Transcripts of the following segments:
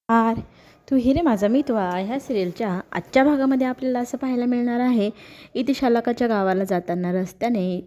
R तू हिरे माझा मितवा ह्या सिरियलच्या आजच्या भागामध्ये आपल्याला असं पाहायला मिळणार आहे. इथे शालकाच्या गावाला जाताना रस्त्याने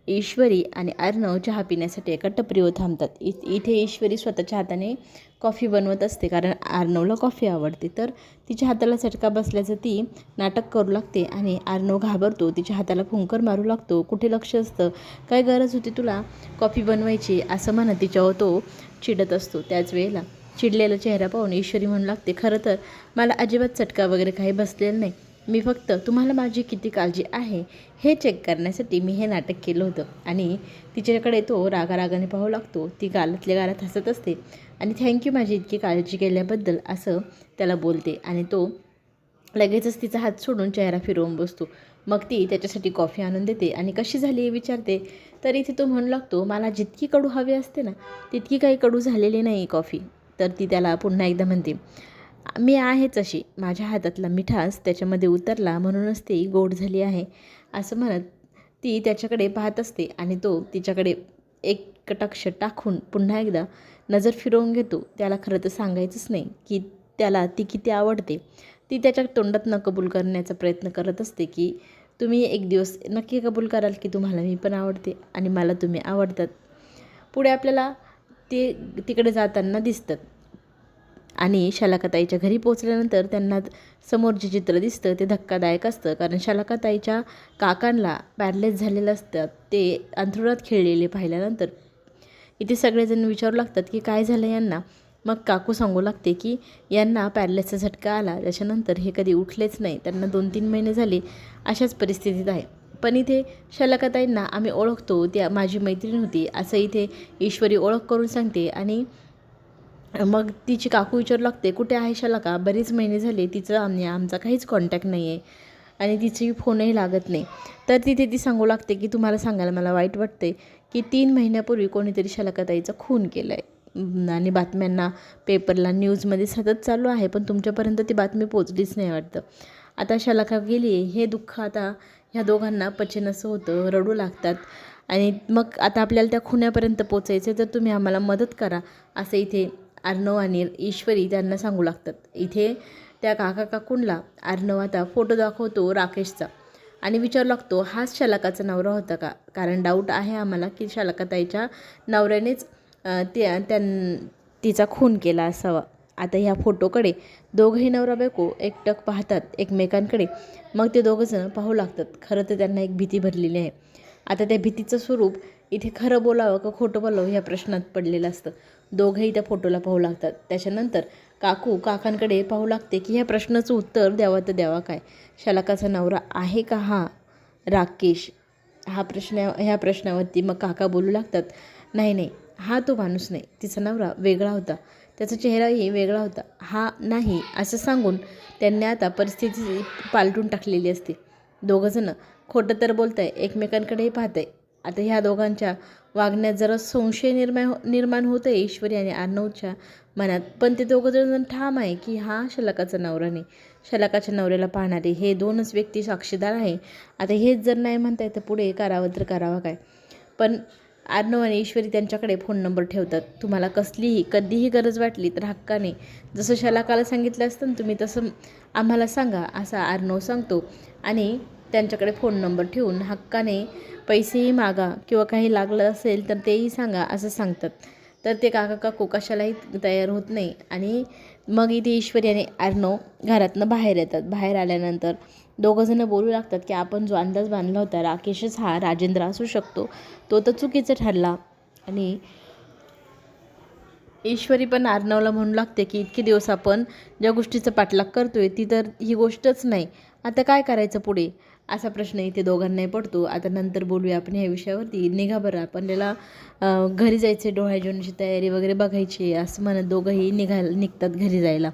ईश्वरी आणि अर्णव चहा पिण्यासाठी एका टपरीवर थांबतात. इथे ईश्वरी स्वतःच्या हाताने कॉफी बनवत असते, कारण अर्णवला कॉफी आवडते. तर तिच्या हाताला चटका बसल्याचं ती नाटक करू लागते आणि अर्णव घाबरतो. तिच्या हाताला फुंकर मारू लागतो. कुठे लक्ष असतं, काय गरज होती तुला कॉफी बनवायची, असं म्हणत तिच्यावर तो चिडत असतो. त्याच वेळेला चिडलेला चेहरा पाहून ईश्वरी म्हणू लागते, खरं तर मला अजिबात चटका वगैरे काही बसलेला नाही. मी फक्त तुम्हाला माझी किती काळजी आहे हे चेक करण्यासाठी मी हे नाटक केलं होतं. आणि तिच्याकडे तो रागारागाने पाहू लागतो. ती गालातल्या गालात हसत असते आणि थँक्यू माझी इतकी काळजी केल्याबद्दल असं त्याला बोलते. आणि तो लगेचच तिचा हात सोडून चेहरा फिरवून बसतो. मग ती त्याच्यासाठी कॉफी आणून देते आणि कशी झाली हे विचारते. तर इथे तो म्हणू लागतो, मला जितकी कडू हवी असते ना तितकी काही कडू झालेली नाही कॉफी. तर ती त्याला पुन्हा एकदा म्हणते, मी आहेच अशी, माझ्या हातातला मिठास त्याच्यामध्ये उतरला म्हणूनच ती गोड झाली आहे, असं म्हणत ती त्याच्याकडे पाहत असते. आणि तो तिच्याकडे एक कटाक्ष टाकून पुन्हा एकदा नजर फिरवून घेतो. त्याला खरं तर सांगायचंच नाही की त्याला ती किती आवडते. ती त्याच्या तोंडातनं कबूल करण्याचा प्रयत्न करत असते की तुम्ही एक दिवस नक्की कबूल कराल की तुम्हाला मी पण आवडते आणि मला तुम्ही आवडतात. पुढे आपल्याला ते तिकडे जाताना दिसतात आणि शालकाताईच्या घरी पोचल्यानंतर त्यांना समोर जे चित्र दिसतं ते धक्कादायक असतं, कारण शालकाताईच्या काकांना पॅरलेस झालेलं असतात. ते अंथरुणात खेळलेले पाहिल्यानंतर इथे सगळेजण विचारू लागतात की काय झालं यांना. मग काकू सांगू लागते की यांना पॅरलेसचा झटका आला, त्याच्यानंतर हे कधी उठलेच नाही, त्यांना 2-3 महिने झाले अशाच परिस्थितीत आहे. पण इथे शालकाताईंना आम्ही ओळखतो, त्या माझी मैत्रीण होती असं इथे ईश्वरी ओळख करून सांगते. आणि मग तिची काकू विचारू लागते, कुठे आहे शालका, बरेच महिने झाले तिचं आमचा काहीच कॉन्टॅक्ट नाही आहे आणि तिची फोनही लागत नाही. तर तिथे ती सांगू लागते की तुम्हाला सांगायला मला वाईट वाटते की 3 महिन्यापूर्वी कोणीतरी शालकाताईचा खून केला आहे आणि बातम्यांना पेपरला न्यूजमध्ये सतत चालू आहे, पण तुमच्यापर्यंत ती बातमी पोचलीच नाही वाटतं. आता शालका गेली हे दुःख आता ह्या दोघांना पचेनसं होतं, रडू लागतात. आणि मग आता आपल्याला त्या खुन्यापर्यंत पोचायचं, तर तुम्ही आम्हाला मदत करा, असं इथे अर्णव आणि ईश्वरी त्यांना सांगू लागतात. इथे त्या काकूंना अर्णव आता फोटो दाखवतो राकेशचा आणि विचारू लागतो, हाच शालकाचा नवरा होता का, कारण डाऊट आहे आम्हाला की शालकाताईच्या नवऱ्यानेच तिचा खून केला असावा. आता ह्या फोटोकडे दोघंही नवरा बायको एकटक पाहतात एकमेकांकडे. मग ते दोघंजण पाहू लागतात. खरं तर त्यांना एक भीती भरलेली आहे. आता त्या भीतीचं स्वरूप इथे खरं बोलावं का खोटं बोलावं ह्या प्रश्नात पडलेलं असतं. दोघंही त्या फोटोला पाहू लागतात. त्याच्यानंतर काकांकडे पाहू लागते की ह्या प्रश्नाचं उत्तर द्यावं तर द्यावा काय, शालकाचा नवरा आहे का हा राकेश, ह्या प्रश्नावरती मग काका बोलू लागतात, नाही नाही, हा तो माणूस नाही, तिचा नवरा वेगळा होता, त्याचा चेहराही वेगळा होता, हा नाही, असं सांगून त्यांनी आता परिस्थिती पालटून टाकलेली असते. दोघंजणं खोटं तर बोलत आहे, एकमेकांकडेही पाहत आहे. आता ह्या दोघांच्या वागण्यात जरा संशय निर्माण होतं आहे ईश्वरी आणि अर्णवच्या मनात. पण ते दोघंजण ठाम आहे की हा शालकाचा नवरा नाही. शालकाच्या नवऱ्याला पाहणारे हे 2च व्यक्ती साक्षीदार आहे. आता हेच जर नाही म्हणताय तर पुढे करावं तर करावं काय. पण अर्णव आणि ईश्वरी त्यांच्याकडे फोन नंबर ठेवतात. तुम्हाला कधीही गरज वाटली तर हक्काने, जसं शालकाला सांगितलं असतं ना तुम्ही, तसं आम्हाला सांगा, असा अर्णव सांगतो. आणि त्यांच्याकडे फोन नंबर ठेवून हक्काने पैसेही मागा किंवा काही लागलं असेल तर तेही सांगा असं सांगतात. तर ते काकू कशालाही तयार होत नाही. आणि मग इथे ईश्वरी आणि अर्णव घरातनं बाहेर येतात. बाहेर आल्यानंतर दोघंजणं बोलू लागतात की आपण जो अंदाज बांधला होता राकेशच हा राजेंद्र असू शकतो, तो तर चुकीचा ठरला. आणि ईश्वरी पण अर्णवला म्हणू लागते की इतके दिवस आपण ज्या गोष्टीचा पाठलाग करतोय ती तर ही गोष्टच नाही, आता काय करायचं पुढे, असा प्रश्न इथे दोघांनाही पडतो. आता नंतर बोलूया आपण ह्या विषयावरती. निघा बरं, आपल्याला घरी जायचे, डोहाळे जेवणाची तयारी वगैरे बघायची, असं म्हणत दोघंही निघतात घरी जायला.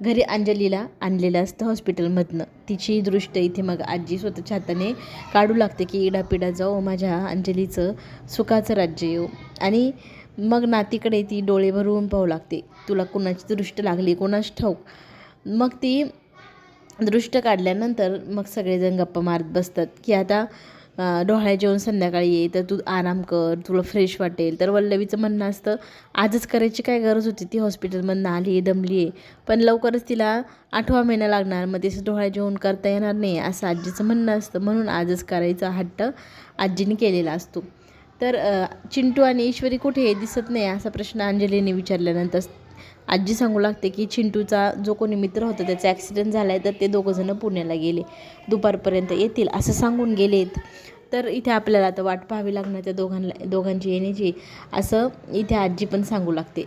घरी अंजलीला आणलेलं असतं हॉस्पिटलमधनं. तिची दृष्ट इथे मग आजी स्वतःच्या हाताने काढू लागते की इडापिडा जाऊ, माझ्या अंजलीचं सुखाचं राज्य येऊ. आणि मग नातीकडे ती डोळे भरून पाहू लागते. तुला कुणाची दृष्ट लागली कोणाच ठाऊक. मग ती दृष्ट काढल्यानंतर मग सगळेजण गप्पा मारत बसतात की आता डोहाळे जेवण संध्याकाळी ये, तर तू आराम कर, तुला फ्रेश वाटेल. तर वल्लवीचं म्हणणं असतं आजच करायची काय गरज होती, ती हॉस्पिटलमधून आली आहे, दमली आहे, पण लवकरच तिला 8वा महिना लागणार, मग तिचं डोहाळे जेवण करता येणार नाही असं आजीचं म्हणणं असतं. म्हणून आजच करायचा हट्ट आजीने केलेला असतो. तर चिंटू आणि ईश्वरी कुठे दिसत नाही असा प्रश्न अंजलीने विचारल्यानंतर आजी सांगू लागते की चिंटूचा जो कोणी मित्र होता त्याचा ॲक्सिडेंट झाला आहे, तर ते दोघंजणं पुण्याला गेले, दुपारपर्यंत येतील असं सांगून गेलेत. तर इथे आपल्याला आता वाट पाहावी लागणार त्या दोघांची येण्याची असं इथे आजी पण सांगू लागते.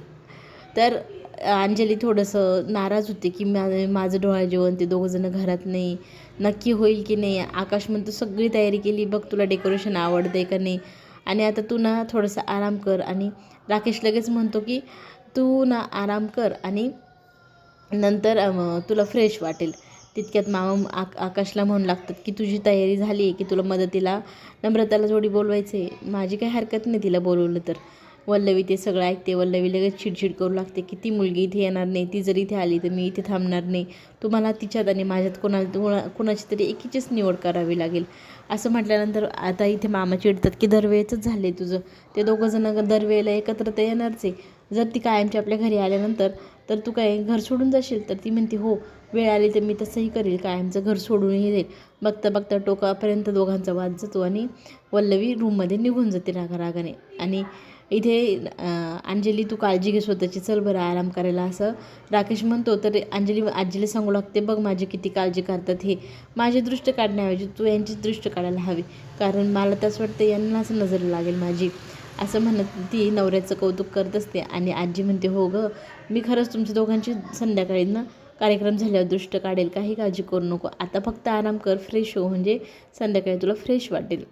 तर अंजली थोडंसं नाराज होते की माझं डोहाळे जेवण, ते दोघंजणं घरात नाही, नक्की होईल की नाही. आकाश म्हणतो सगळी तयारी केली बघ, तुला डेकोरेशन आवडते का नाही, आणि आता तू ना थोडंसं आराम कर. आणि राकेश लगेच म्हणतो की तू ना आराम कर आणि नंतर तुला फ्रेश वाटेल. तितक्यात मामा आकाशला म्हणू लागतात की तुझी तयारी झाली आहे की तुला मदतीला नम्रताला जोडी बोलवायचं आहे. माझी काही हरकत नाही तिला बोलवलं तर. वल्लवी ते सगळं ऐकते. वल्लवी लगेच चिडचिड करू लागते की ती मुलगी इथे येणार नाही, ती जर इथे आली तर मी इथे थांबणार नाही, तुम्हाला तिच्यात आणि माझ्यात कोणाची तरी एकीचीच निवड करावी लागेल असं म्हटल्यानंतर आता इथे मामा चिडतात की दरवेळेचंच झालं आहे तुझं, ते दोघंजणं दरवेळेला एकत्र तर येणारच आहे. जर ती कायमची आपल्या घरी आल्यानंतर तर तू काय घर सोडून जाशील. तर ती म्हणते हो, वेळ आली तर मी तसंही करेल, कायमचं घर सोडूनही देईल. बघता बघता टोकापर्यंत दोघांचा वाद जातो आणि वल्लवी रूममध्ये निघून जाते रागारागाने. आणि इथे अंजली तू काळजी घे स्वतःची, चल बरं आराम करायला असं राकेश म्हणतो. तर अंजली आजीला सांगू लागते बघ माझी किती काळजी करतात हे, माझी दृष्ट काढण्याऐवजी तू यांचीच दृष्ट काढायला हवी, कारण मला त्याच वाटतं यांनाच नजर लागेल माझी असं म्हणत ती नवऱ्याचं कौतुक करत असते. आणि आजी म्हणते हो गं, मी खरंच तुमच्या दोघांची संध्याकाळी ना कार्यक्रम झाल्यावर दृष्ट काढेल, काही काळजी करू नको, आता फक्त आराम कर, फ्रेश हो, म्हणजे संध्याकाळी तुला फ्रेश वाटेल.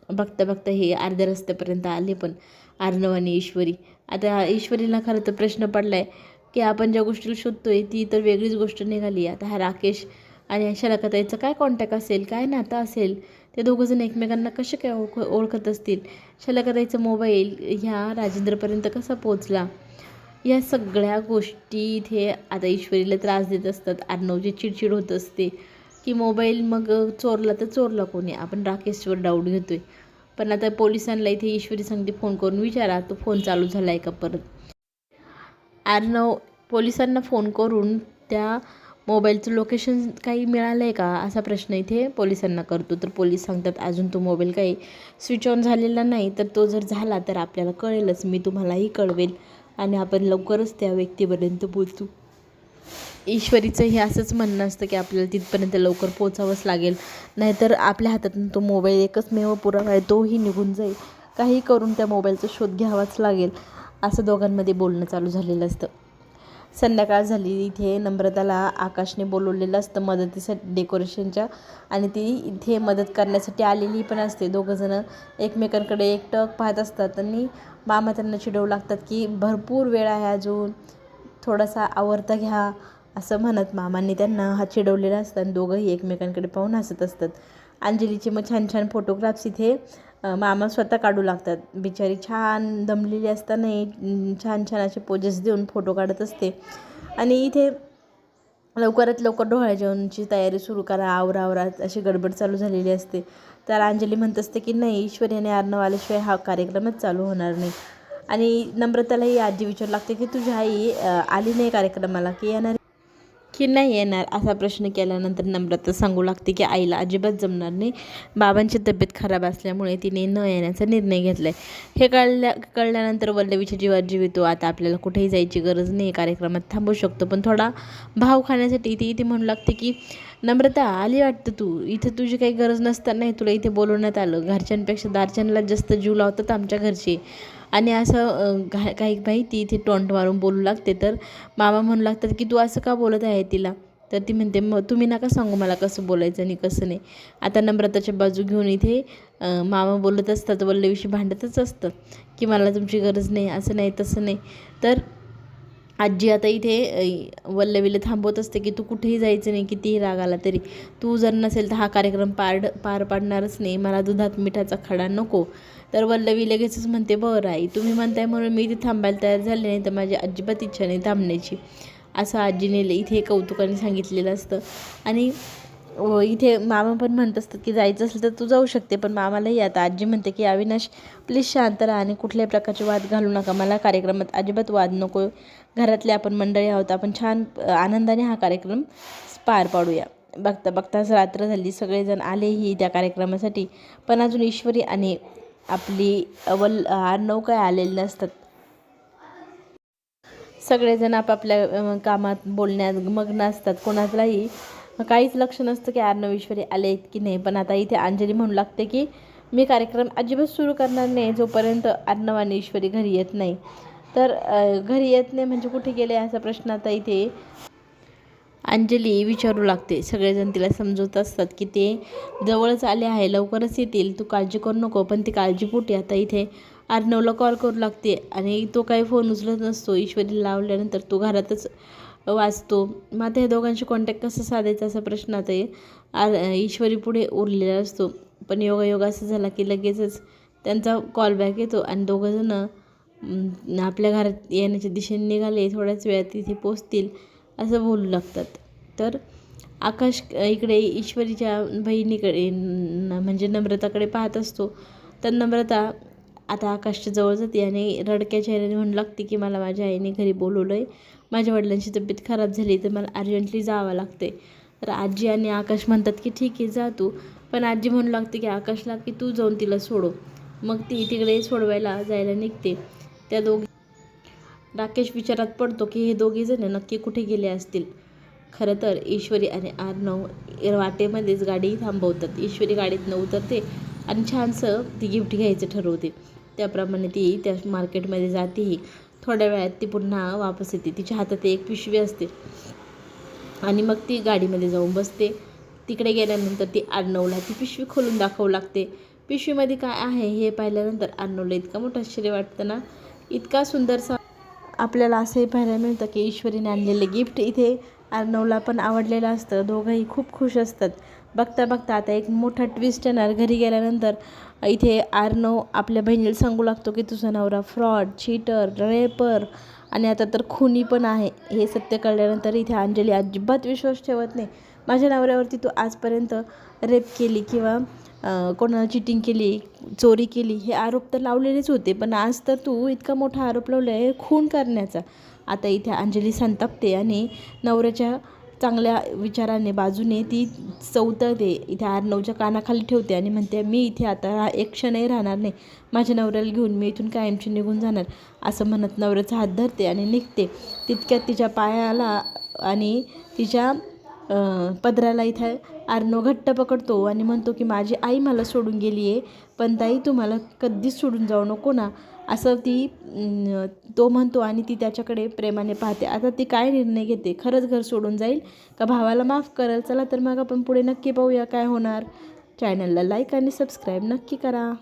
बघता बघता हे अर्ध्या रस्त्यापर्यंत आले पण अर्णव आणि ईश्वरी. आता ईश्वरीला खरं तर प्रश्न पडला आहे की आपण ज्या गोष्टीला शोधतोय ती तर वेगळीच गोष्ट निघाली. आता हा राकेश आणि शलाकाताईचं काय कॉन्टॅक्ट असेल, काय नातं असेल, ते दोघंजण एकमेकांना कसे काय ओळखत असतील, शलाकाताईचा मोबाईल ह्या राजेंद्रपर्यंत कसा पोचला, या सगळ्या गोष्टी इथे आता ईश्वरीला त्रास देत असतात. अर्णवची चिडचिड होत असते की मोबाईल मग चोरला तर चोरला कोणी, आपण राकेशवर डाऊट घेतोय. पण आता पोलिसांना इथे ईश्वरी सांगते फोन करून विचारा तो फोन चालू झाला आहे का परत. अर्णव पोलिसांना फोन करून त्या मोबाईलचं लोकेशन काही मिळालं आहे का असा प्रश्न इथे पोलिसांना करतो. तर पोलीस सांगतात अजून तो मोबाईल काही स्विच ऑन झालेला नाही, तर तो जर झाला तर आपल्याला कळेलच, मी तुम्हालाही कळवेल आणि आपण लवकरच त्या व्यक्तीपर्यंत पोचू. ईश्वरीचं हे असंच म्हणणं असतं की आपल्याला तिथपर्यंत लवकर पोचावंच लागेल, नाहीतर आपल्या हातातून तो मोबाईल एकमेव पुरावा आहे तोही निघून जाईल, काही करून त्या मोबाईलचा शोध घ्यावाच लागेल असं दोघांमध्ये बोलणं चालू झालेलं असतं. संध्याकाळ झाली. इथे नम्रताला आकाशने बोलवलेलं असतं मदतीसाठी डेकोरेशनच्या, आणि ती इथे मदत करण्यासाठी आलेली पण असते. दोघंजणं एकमेकांकडे एकटक पाहत असतात आणि मामा त्यांना चिडवू लागतात की भरपूर वेळ आहे अजून, थोडासा आवरता घ्या असं म्हणत मामांनी त्यांना हा चिडवलेला असतं आणि दोघंही एकमेकांकडे पाहून हसत असतात. अंजलीचे मग छान छान फोटोग्राफ्स इथे मामा स्वतः काढू लागतात. बिचारी छान दमलेली असतानाही छान छान असे पोजेस देऊन फोटो काढत असते. आणि इथे लवकरात लवकर डोहाळे जेवणाची तयारी सुरू करा, आवरा अशी गडबड चालू झालेली असते. तर अंजली म्हणत असते की नाही, ईश्वरी आणि अर्णव आल्याशिवाय हा कार्यक्रमच चालू होणार नाही. आणि नम्रतालाही आजी विचारू लागते की तुझी आई आली नाही कार्यक्रमाला की येणार की नाही येणार असा प्रश्न केल्यानंतर नम्रता सांगू लागते की आईला अजिबात जमणार नाही, बाबांची तब्येत खराब असल्यामुळे तिने न येण्याचा निर्णय घेतला आहे. हे कळल्यानंतर वल्लवीच्या जीवात जीव येतो. आता आपल्याला कुठेही जायची गरज नाही, कार्यक्रमात थांबू शकतो, पण थोडा भाव खाण्यासाठी ती इथे म्हणू लागते की नम्रता आली वाटतं तू, इथं तुझी काही गरज नसताना तुला इथे बोलवण्यात आलं, घरच्यांपेक्षा दारच्यांना जास्त जीव लावतात आमच्या घरचे, आणि असं काही माहिती इथे टोंट मारून बोलू लागते. तर मामा म्हणू लागतात की तू असं का बोलत आहे तिला. तर ती म्हणते मग तुम्ही नका सांगू मला कसं बोलायचं आणि कसं नाही. आता नम्रताच्या बाजू घेऊन इथे मामा बोलत असतात, वल्लवीशी भांडतच असतं की मला तुमची गरज नाही, असं नाही तसं नाही. तर आजी आता इथे वल्लवीला थांबवत असते की तू कुठेही जायचं नाही, कितीही राग आला तरी, तू जर नसेल तर हा कार्यक्रम पार पाडणारच नाही, मला दुधात मिठाचा खडा नको. तर वल्लवी लगेचच म्हणते बरं आई तुम्ही म्हणताय म्हणून मी इथे थांबायला तयार झाले, नाही तर माझी अजिबात इच्छा नाही थांबण्याची असं आजीने इथे कौतुकाने सांगितलेलं असतं. आणि इथे मामा पण म्हणत असतात की जायचं असेल तर तू जाऊ शकते, पण मामालाही आता आजी म्हणते की अविनाश प्लीज शांत राहा आणि कुठल्याही प्रकारचे वाद घालू नका, मला कार्यक्रमात अजिबात वाद नको, घरातले आपण मंडळी आहोत, आपण छान आनंदाने हा कार्यक्रम पार पाडूया. बघता बघताच रात्र झाली, सगळेजण आलेही त्या कार्यक्रमासाठी, पण अजून ईश्वरी आणि आपली आर्नव काय आलेले नसतात. सगळेजण आपापल्या कामात बोलण्यात मग्न असतात, कोणालाही काहीच लक्ष नसतं की आर्नव ईश्वरी आले आहेत की नाही. पण आता इथे अंजली म्हणू लागते की मी कार्यक्रम अजिबात सुरू करणार नाही जोपर्यंत आर्नव आणि ईश्वरी घरी येत नाही. तर घरी येत नाही म्हणजे कुठे गेले असा प्रश्न आता इथे अंजली विचारू लागते. सगळेजण तिला समजवत असतात की ते जवळच आले आहे, लवकरच येतील, तू काळजी करू नको. पण ती काळजीपोटी आता इथे अर्णवला कॉल करू लागते आणि तो काही फोन उचलत नसतो. ईश्वरीला लावल्यानंतर तो घरातच वाचतो. मग आता हे दोघांशी कॉन्टॅक्ट कसं साधायचा असा प्रश्न आता ईश्वरी पुढे उरलेला असतो. पण योगायोग असं झाला की लगेचच त्यांचा कॉल बॅक येतो आणि दोघंजणं आपल्या घरात येण्याच्या दिशेने निघाले, थोड्याच वेळात तिथे पोचतील असं बोलू लागतात. तर आकाश इकडे ईश्वरीच्या बहिणीकडे म्हणजे नम्रताकडे पाहत असतो. तर नम्रता आता आकाशच्या जवळ जाते आणि रडक्या चेहऱ्याने म्हणू लागते की मला माझ्या आईने घरी बोलवलं आहे, माझ्या वडिलांची तब्येत खराब झाली तर मला अर्जंटली जावं लागते. तर आजी आणि आकाश म्हणतात की ठीक आहे जा तू, पण आजी म्हणू लागते की आकाशला की तू जाऊन तिला सोडव. मग ती तिकडे सोडवायला जायला निघते. त्या दोघी राकेश विचारात पडतो की हे दोघेजण नक्की कुठे गेले असतील. खरं तर ईश्वरी आणि आर्नव वाटेमध्येच गाडी थांबवतात. ईश्वरी गाडीतनं उतरते आणि छानसं ती गिफ्ट घ्यायचं ठरवते. त्याप्रमाणे ती त्या मार्केटमध्ये जातेही. थोड्या वेळात ती पुन्हा वापस येते. तिच्या हातात एक पिशवी असते आणि मग ती गाडीमध्ये जाऊन बसते. तिकडे गेल्यानंतर ती आर्नवला ती पिशवी खोलून दाखवू लागते. पिशवीमध्ये काय आहे हे पाहिल्यानंतर आर्नवला इतका मोठं आश्चर्य वाटतं ना, इतका सुंदरसा आपल्याला असंही पाहायला मिळतं की ईश्वरीने आणलेले गिफ्ट इथे अर्णवला पण आवडलेलं असतं. दोघंही खूप खुश असतात. बघता बघता आता एक मोठा ट्विस्ट येणार. घरी गेल्यानंतर इथे अर्णव आपल्या बहिणीला सांगू लागतो की तुझा नवरा फ्रॉड, चीटर, रेपर आणि आता तर खुनी पण आहे. हे सत्य कळल्यानंतर इथे अंजली अजिबात विश्वास ठेवत नाही. माझ्या नवऱ्यावरती तू आजपर्यंत रेप केली किंवा कोणाला चिटिंग केली, चोरी केली हे आरोप तर लावलेलेच होते, पण आज तर तू इतका मोठा आरोप लावला आहे खून करण्याचा. आता इथे अंजली संतापते आणि नवऱ्याच्या चांगल्या विचाराने बाजूने ती चवतळते. इथे आर्नवच्या कानाखाली ठेवते आणि म्हणते मी इथे आता एक क्षणही राहणार नाही, माझ्या नवऱ्याला घेऊन मी इथून कायमची निघून जाणार. असं म्हणत नवऱ्याचा हात धरते आणि निघते. तितक्यात तिच्या पायाला आणि तिच्या पदराला इथे अर्णव घट्ट पकडतो आणि म्हणतो की माझी आई मला सोडून गेली आहे, पण ताई तू मला कधीच सोडून जाऊ नको ना, असं तो म्हणतो आणि ती त्याच्याकडे प्रेमाने पाहते. आता ती काय निर्णय घेते, खरंच घर सोडून जाईल का भावाला माफ करेल? चला तर मग आपण पुढे नक्की पाहूया काय होणार. चॅनलला लाईक आणि सबस्क्राईब नक्की करा.